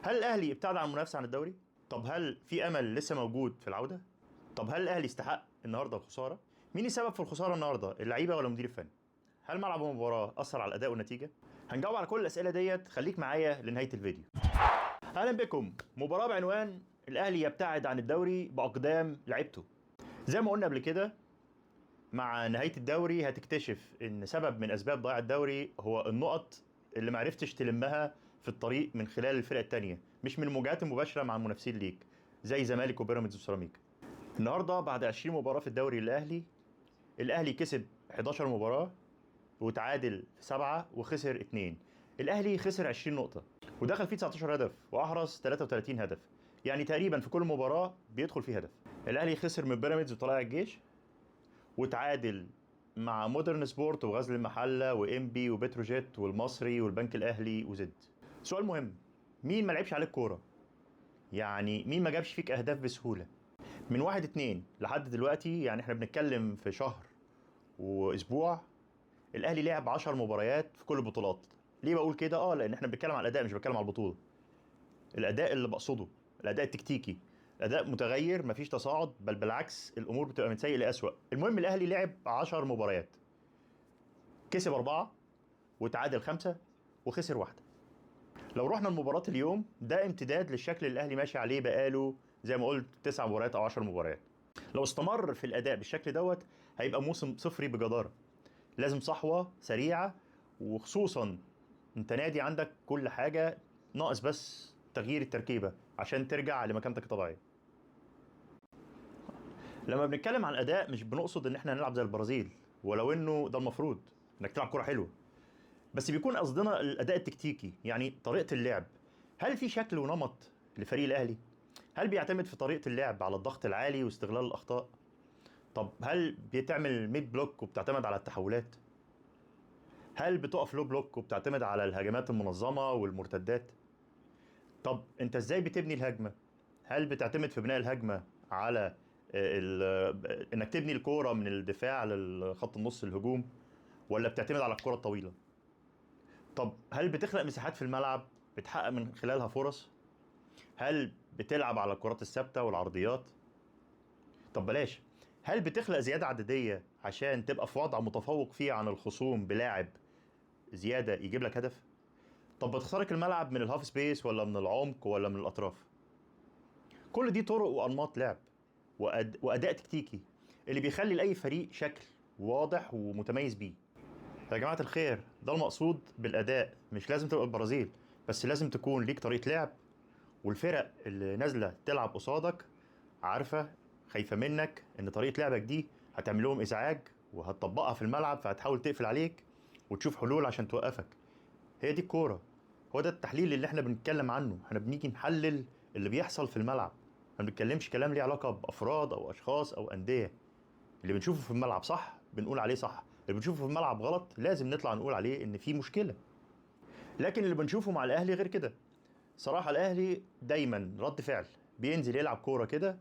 هل الاهلي ابتعد عن المنافسه عن الدوري؟ طب هل في امل لسه موجود في العوده؟ طب هل الاهلي يستحق النهارده الخساره؟ مين السبب في الخساره النهارده، اللعيبه ولا المدير الفني؟ هل ملعب المباراه اثر على الاداء والنتيجه؟ هنجاوب على كل الاسئله ديت، خليك معايا لنهايه الفيديو. اهلا بكم. مباراه بعنوان الاهلي يبتعد عن الدوري باقدام لعيبته. زي ما قلنا قبل كده، مع نهايه الدوري هتكتشف ان سبب من اسباب ضياع الدوري هو النقط اللي معرفتش تلمها في الطريق من خلال الفرق التانية، مش من المواجهات المباشره مع المنافسين ليك زي زمالك وبيراميدز وسيراميكا. النهارده بعد 20 مباراه في الدوري الاهلي كسب 11 مباراه وتعادل في 7 وخسر 2. الاهلي خسر 20 نقطه ودخل فيه 19 هدف واحرز 33 هدف، يعني تقريبا في كل مباراه بيدخل فيه هدف. الاهلي خسر من بيراميدز وطلائع الجيش، وتعادل مع مودرن سبورت وغزل المحله وانبي وبتروجيت والمصري والبنك الاهلي وزد. سؤال مهم: مين ما لعبش عليك كوره؟ يعني مين ما جابش فيك اهداف بسهوله؟ من 1-2 لحد دلوقتي، يعني احنا بنتكلم في شهر واسبوع، الاهلي لعب 10 مباريات في كل البطولات. ليه بقول كده؟ لان احنا بنتكلم على الاداء، مش بتكلم على البطوله. الاداء اللي بقصده الاداء التكتيكي، اداء متغير، مفيش تصاعد، بل بالعكس الامور بتبقى من سيء لاسوء. المهم الاهلي لعب 10 مباريات، كسب 4 وتعادل 5 وخسر 1. لو رحنا لمباراة اليوم، ده امتداد للشكل اللي الاهلي ماشي عليه بقاله زي ما قلت 9 مباريات او 10 مباريات. لو استمر في الاداء بالشكل دوت هيبقى موسم صفري بجدارة. لازم صحوة سريعة، وخصوصا انت نادي عندك كل حاجة، ناقص بس تغيير التركيبة عشان ترجع لمكانتك الطبيعية. لما بنتكلم عن الاداء مش بنقصد ان احنا نلعب زي البرازيل، ولو انه ده المفروض انك تلعب كرة حلوة، بس بيكون قصدنا الاداء التكتيكي، يعني طريقة اللعب. هل في شكل ونمط لفريق الاهلي؟ هل بيعتمد في طريقة اللعب على الضغط العالي واستغلال الاخطاء؟ طب هل بتعمل ميد بلوك وبتعتمد على التحولات؟ هل بتقف لو بلوك وبتعتمد على الهجمات المنظمة والمرتدات؟ طب انت ازاي بتبني الهجمة؟ هل بتعتمد في بناء الهجمة على انك تبني الكورة من الدفاع للخط النص الهجوم، ولا بتعتمد على الكرة الطويلة؟ طب هل بتخلق مساحات في الملعب بتحقق من خلالها فرص؟ هل بتلعب على الكرات الثابتة والعرضيات؟ طب بلاش، هل بتخلق زيادة عددية عشان تبقى في وضع متفوق فيه عن الخصوم بلاعب زيادة يجيب لك هدف؟ طب بتخترق الملعب من الهاف سبيس ولا من العمق ولا من الأطراف؟ كل دي طرق وأنماط لعب وأداء تكتيكي اللي بيخلي لأي فريق شكل واضح ومتميز بيه. يا جماعة الخير، ده المقصود بالأداء. مش لازم تبقى البرازيل، بس لازم تكون ليك طريقة لعب، والفرق اللي نازلة تلعب قصادك عارفة، خايفة منك إن طريقة لعبك دي هتعمل لهم إزعاج وهتطبقها في الملعب، فهتحاول تقفل عليك وتشوف حلول عشان توقفك. هي دي الكورة، هو ده التحليل اللي احنا بنتكلم عنه. احنا بنيجي نحلل اللي بيحصل في الملعب، ما بنتكلمش كلام ليه علاقة بأفراد أو أشخاص أو أندية. اللي بنشوفه في الملعب صح بنقول عليه صح، اللي بنشوفه في الملعب غلط لازم نطلع نقول عليه إن في مشكلة. لكن اللي بنشوفه مع الأهلي غير كده. صراحة الأهلي دايما رد فعل، بينزل يلعب كورة كده،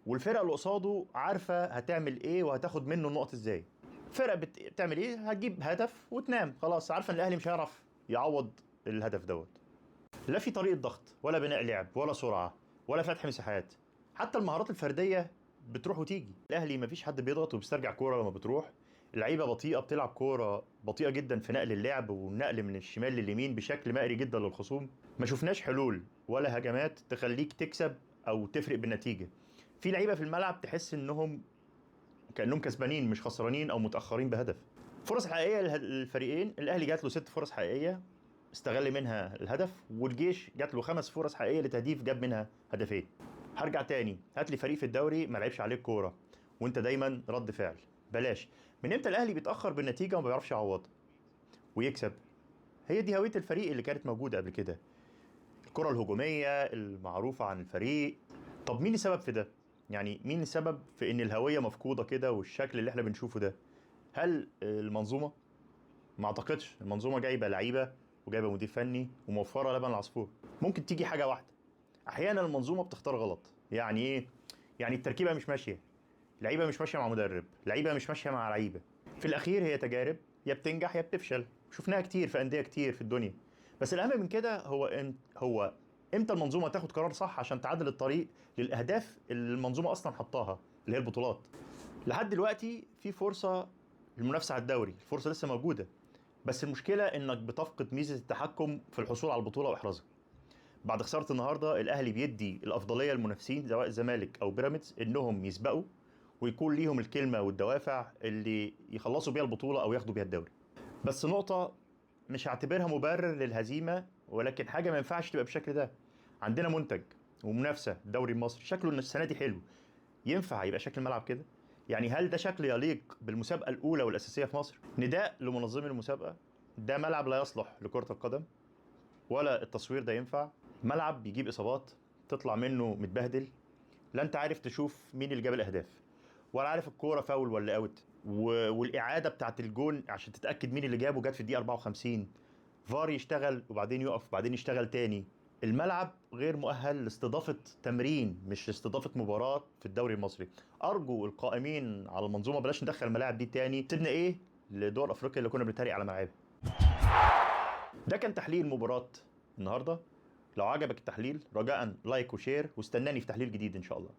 والفرقة اللي قصاده عارفة هتعمل إيه وهتاخد منه النقط إزاي. فرقة بتعمل إيه؟ هتجيب هدف وتنام، خلاص عارفة إن الأهلي مش هيعرف يعوض الهدف دوت. لا في طريقة ضغط ولا بناء لعب ولا سرعة ولا فتح مساحات، حتى المهارات الفردية بتروح وتيجي. الاهلي مفيش حد بيضغط وبيسترجع كورة لما بتروح. اللعيبة بطيئة، بتلعب كورة بطيئة جدا في نقل اللعب والنقل من الشمال لليمين بشكل مقري جدا للخصوم. ما شفناش حلول ولا هجمات تخليك تكسب او تفرق بالنتيجة. في لعيبة في الملعب تحس انهم كأنهم كسبانين مش خسرانين او متأخرين بهدف. فرص حقيقية للفريقين، الاهلي جات له 6 فرص حقيقية استغل منها الهدف، والجيش جات له 5 فرص حقيقيه لتهديف جاب منها هدفين. هرجع تاني، هات لي فريق في الدوري ما لعبش عليك كوره وانت دايما رد فعل. بلاش، من امتى الاهلي بيتاخر بالنتيجه وما بيعرفش يعوض ويكسب؟ هي دي هويه الفريق اللي كانت موجوده قبل كده، الكره الهجوميه المعروفه عن الفريق. طب مين السبب في ده؟ يعني مين السبب في ان الهويه مفقوده كده والشكل اللي احنا بنشوفه ده؟ هل المنظومه؟ ما اعتقدش. المنظومه جايبه لعيبه وجايبه مدير فني وموفره لبن العصفور. ممكن تيجي حاجه واحده، احيانا المنظومه بتختار غلط. يعني ايه؟ يعني التركيبه مش ماشيه، لعيبه مش ماشيه مع مدرب، لعيبه مش ماشيه مع لعيبه. في الاخير هي تجارب، يا بتنجح يا بتفشل، شفناها كتير في انديه كتير في الدنيا. بس الاهم من كده هو امتى المنظومه تاخد قرار صح عشان تعدل الطريق للاهداف اللي المنظومه اصلا حطاها، اللي هي البطولات. لحد دلوقتي في فرصه للمنافسه على الدوري، الفرصه لسه موجوده، بس المشكله انك بتفقد ميزه التحكم في الحصول على البطوله واحرازها. بعد خساره النهارده الاهلي بيدي الافضليه للمنافسين سواء الزمالك او بيراميدز انهم يسبقوا ويكون ليهم الكلمه والدوافع اللي يخلصوا بيها البطوله او ياخدوا بيها الدوري. بس نقطه مش هعتبرها مبرر للهزيمه، ولكن حاجه ما ينفعش تبقى بالشكل ده. عندنا منتج ومنافسه، الدوري المصري شكله ان السنه دي حلو، ينفع يبقى شكل الملعب كده؟ يعني هل ده شكل يليق بالمسابقه الاولى والاساسيه في مصر؟ نداء لمنظمي المسابقه، ده ملعب لا يصلح لكره القدم، ولا التصوير ده ينفع. ملعب بيجيب اصابات، تطلع منه متبهدل، لا انت عارف تشوف مين اللي جاب الاهداف، ولا عارف الكوره فاول ولا اوت، والاعاده بتاعت الجون عشان تتاكد مين اللي جابه جت في الدقيقه 54، فار يشتغل وبعدين يقف وبعدين يشتغل تاني. الملعب غير مؤهل لاستضافه تمرين، مش استضافه مباراه في الدوري المصري. ارجو القائمين على المنظومه بلاش ندخل الملاعب دي تاني، سيبنا ايه لدول افريقيا اللي كنا بنتريق على ملاعبها. ده كان تحليل مباراه النهارده. لو عجبك التحليل رجاء لايك وشير، واستناني في تحليل جديد ان شاء الله.